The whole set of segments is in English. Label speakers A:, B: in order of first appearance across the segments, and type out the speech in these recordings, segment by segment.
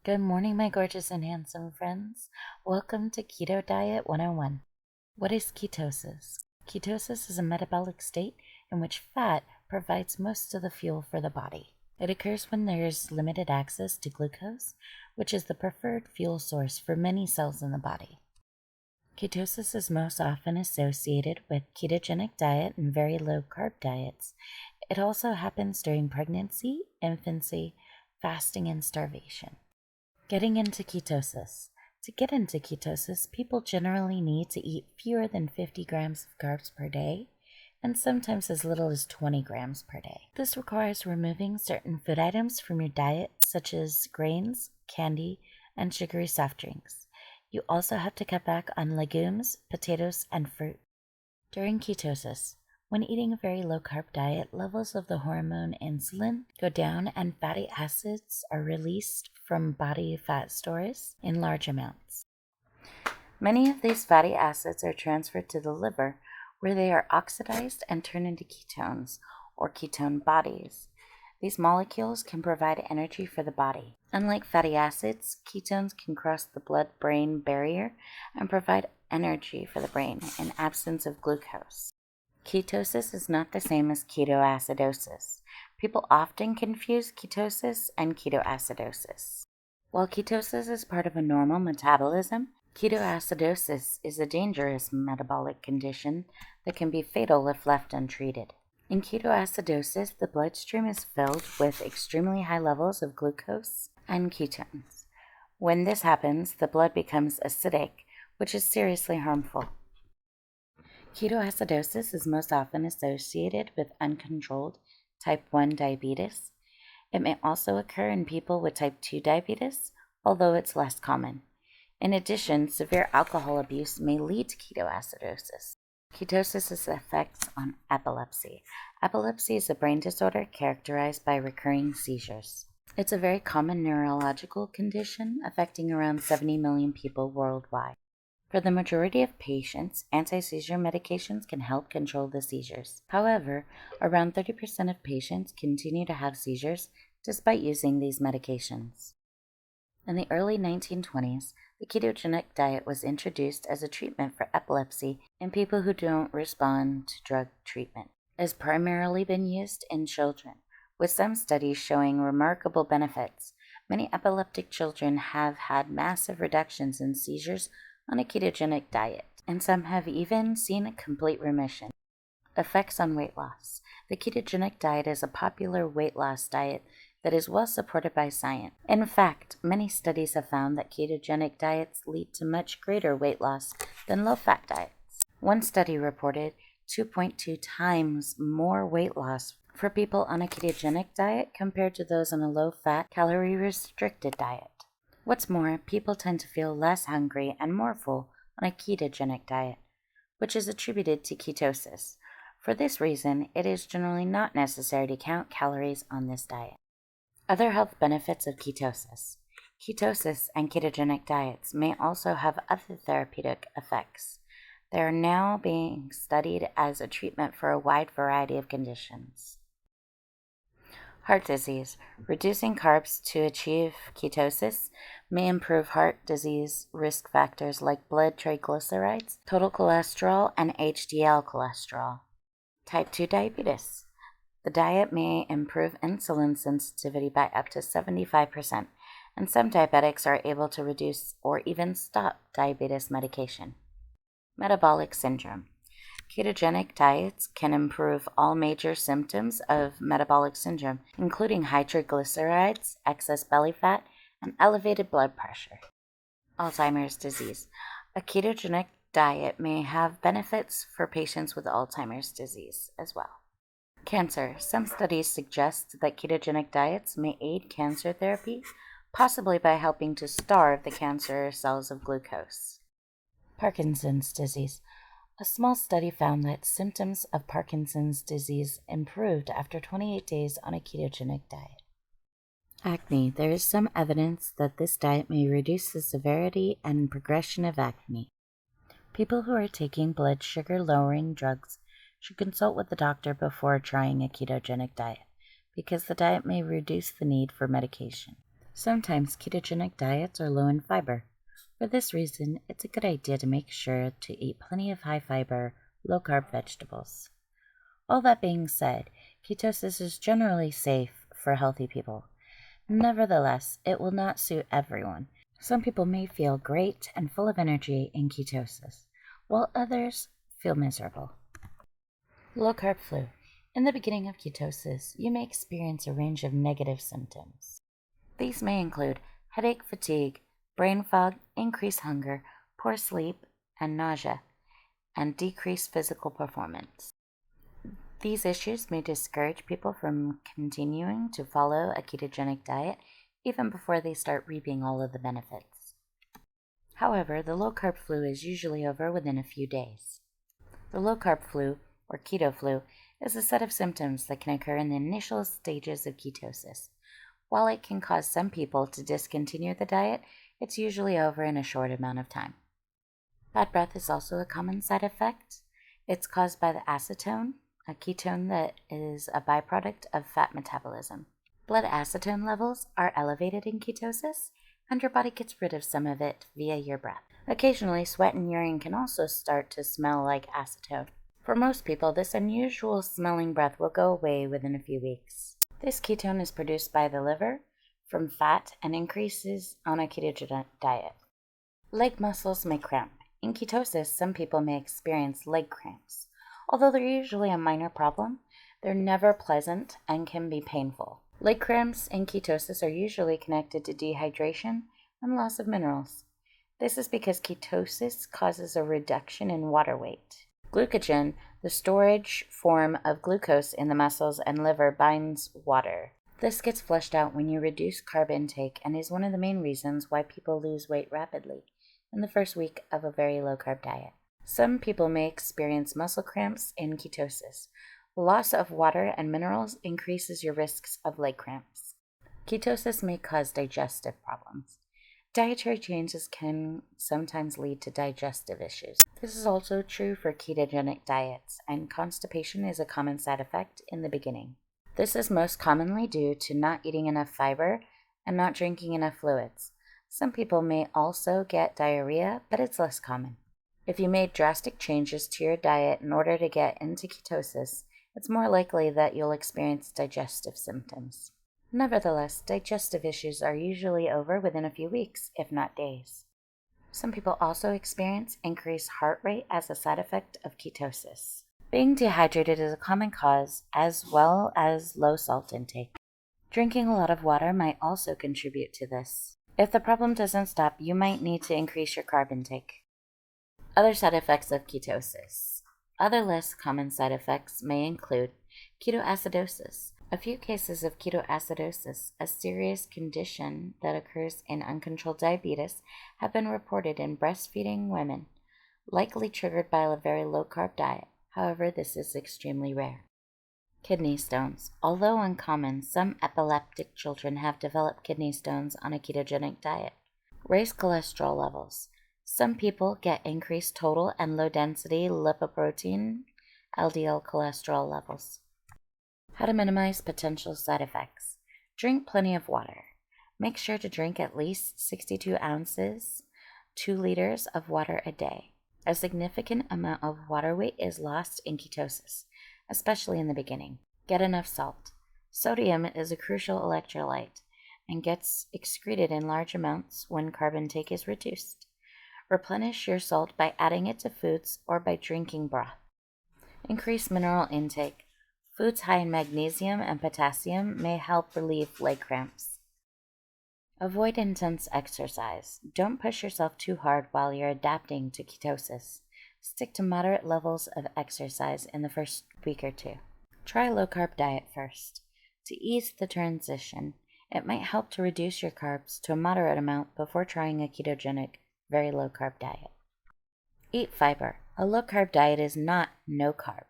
A: Good morning, my gorgeous and handsome friends. Welcome to Keto Diet 101. What is ketosis? Ketosis is a metabolic state in which fat provides most of the fuel for the body. It occurs when there is limited access to glucose, which is the preferred fuel source for many cells in the body. Ketosis is most often associated with ketogenic diet and very low carb diets. It also happens during pregnancy, infancy, fasting, and starvation. Getting into ketosis. To get into ketosis, people generally need to eat fewer than 50 grams of carbs per day, and sometimes as little as 20 grams per day. This requires removing certain food items from your diet, such as grains, candy, and sugary soft drinks. You also have to cut back on legumes, potatoes, and fruit. During ketosis, when eating a very low-carb diet, levels of the hormone insulin go down and fatty acids are released from body fat stores in large amounts. Many of these fatty acids are transferred to the liver, where they are oxidized and turned into ketones, or ketone bodies. These molecules can provide energy for the body. Unlike fatty acids, ketones can cross the blood-brain barrier and provide energy for the brain in absence of glucose. Ketosis is not the same as ketoacidosis. People often confuse ketosis and ketoacidosis. While ketosis is part of a normal metabolism, ketoacidosis is a dangerous metabolic condition that can be fatal if left untreated. In ketoacidosis, the bloodstream is filled with extremely high levels of glucose and ketones. When this happens, the blood becomes acidic, which is seriously harmful. Ketoacidosis is most often associated with uncontrolled type 1 diabetes. It may also occur in people with type 2 diabetes, although it's less common. In addition, severe alcohol abuse may lead to ketoacidosis. Ketosis's effects on epilepsy. Epilepsy is a brain disorder characterized by recurring seizures. It's a very common neurological condition affecting around 70 million people worldwide. For the majority of patients, anti-seizure medications can help control the seizures. However, around 30% of patients continue to have seizures despite using these medications. In the early 1920s, the ketogenic diet was introduced as a treatment for epilepsy in people who don't respond to drug treatment. It has primarily been used in children, with some studies showing remarkable benefits. Many epileptic children have had massive reductions in seizures on a ketogenic diet, and some have even seen a complete remission. Effects on weight loss. The ketogenic diet is a popular weight loss diet that is well supported by science. In fact, many studies have found that ketogenic diets lead to much greater weight loss than low-fat diets. One study reported 2.2 times more weight loss for people on a ketogenic diet compared to those on a low-fat, calorie-restricted diet. What's more, people tend to feel less hungry and more full on a ketogenic diet, which is attributed to ketosis. For this reason, it is generally not necessary to count calories on this diet. Other health benefits of ketosis. Ketosis and ketogenic diets may also have other therapeutic effects. They are now being studied as a treatment for a wide variety of conditions. Heart disease. Reducing carbs to achieve ketosis may improve heart disease risk factors like blood triglycerides, total cholesterol, and HDL cholesterol. Type 2 diabetes. The diet may improve insulin sensitivity by up to 75%, and some diabetics are able to reduce or even stop diabetes medication. Metabolic syndrome. Ketogenic diets can improve all major symptoms of metabolic syndrome, including high triglycerides, excess belly fat, and elevated blood pressure. Alzheimer's disease. A ketogenic diet may have benefits for patients with Alzheimer's disease as well. Cancer. Some studies suggest that ketogenic diets may aid cancer therapy, possibly by helping to starve the cancer cells of glucose. Parkinson's disease. A small study found that symptoms of Parkinson's disease improved after 28 days on a ketogenic diet. Acne. There is some evidence that this diet may reduce the severity and progression of acne. People who are taking blood sugar lowering drugs should consult with a doctor before trying a ketogenic diet, because the diet may reduce the need for medication. Sometimes ketogenic diets are low in fiber. For this reason, it's a good idea to make sure to eat plenty of high fiber, low carb vegetables. All that being said, ketosis is generally safe for healthy people. Nevertheless, it will not suit everyone. Some people may feel great and full of energy in ketosis, while others feel miserable. Low carb flu. In the beginning of ketosis, you may experience a range of negative symptoms. These may include headache, fatigue, brain fog, increased hunger, poor sleep, and nausea, and decreased physical performance. These issues may discourage people from continuing to follow a ketogenic diet even before they start reaping all of the benefits. However, the low carb flu is usually over within a few days. The low carb flu, or keto flu, is a set of symptoms that can occur in the initial stages of ketosis. While it can cause some people to discontinue the diet, it's usually over in a short amount of time. Bad breath is also a common side effect. It's caused by the acetone, a ketone that is a byproduct of fat metabolism. Blood acetone levels are elevated in ketosis, and your body gets rid of some of it via your breath. Occasionally, sweat and urine can also start to smell like acetone. For most people, this unusual smelling breath will go away within a few weeks. This ketone is produced by the liver from fat and increases on a ketogenic diet. Leg muscles may cramp. In ketosis, some people may experience leg cramps. Although they're usually a minor problem, they're never pleasant and can be painful. Leg cramps in ketosis are usually connected to dehydration and loss of minerals. This is because ketosis causes a reduction in water weight. Glycogen, the storage form of glucose in the muscles and liver, binds water. This gets flushed out when you reduce carb intake and is one of the main reasons why people lose weight rapidly in the first week of a very low carb diet. Some people may experience muscle cramps in ketosis. Loss of water and minerals increases your risks of leg cramps. Ketosis may cause digestive problems. Dietary changes can sometimes lead to digestive issues. This is also true for ketogenic diets, and constipation is a common side effect in the beginning. This is most commonly due to not eating enough fiber and not drinking enough fluids. Some people may also get diarrhea, but it's less common. If you made drastic changes to your diet in order to get into ketosis, it's more likely that you'll experience digestive symptoms. Nevertheless, digestive issues are usually over within a few weeks, if not days. Some people also experience increased heart rate as a side effect of ketosis. Being dehydrated is a common cause, as well as low salt intake. Drinking a lot of water might also contribute to this. If the problem doesn't stop, you might need to increase your carb intake. Other side effects of ketosis. Other less common side effects may include ketoacidosis. A few cases of ketoacidosis, a serious condition that occurs in uncontrolled diabetes, have been reported in breastfeeding women, likely triggered by a very low-carb diet. However, this is extremely rare. Kidney stones. Although uncommon, some epileptic children have developed kidney stones on a ketogenic diet. Raised cholesterol levels. Some people get increased total and low-density lipoprotein LDL cholesterol levels. How to minimize potential side effects. Drink plenty of water. Make sure to drink at least 62 ounces, 2 liters of water a day. A significant amount of water weight is lost in ketosis, especially in the beginning. Get enough salt. Sodium is a crucial electrolyte and gets excreted in large amounts when carb intake is reduced. Replenish your salt by adding it to foods or by drinking broth. Increase mineral intake. Foods high in magnesium and potassium may help relieve leg cramps. Avoid intense exercise. Don't push yourself too hard while you're adapting to ketosis. Stick to moderate levels of exercise in the first week or two. Try a low-carb diet first. To ease the transition, it might help to reduce your carbs to a moderate amount before trying a ketogenic, very low-carb diet. Eat fiber. A low-carb diet is not no-carb.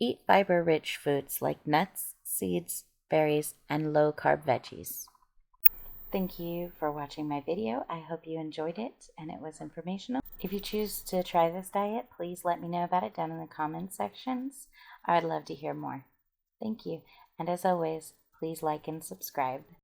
A: Eat fiber-rich foods like nuts, seeds, berries, and low-carb veggies. Thank you for watching my video. I hope you enjoyed it and it was informational. If you choose to try this diet, please let me know about it down in the comment sections. I would love to hear more. Thank you. And as always, please like and subscribe.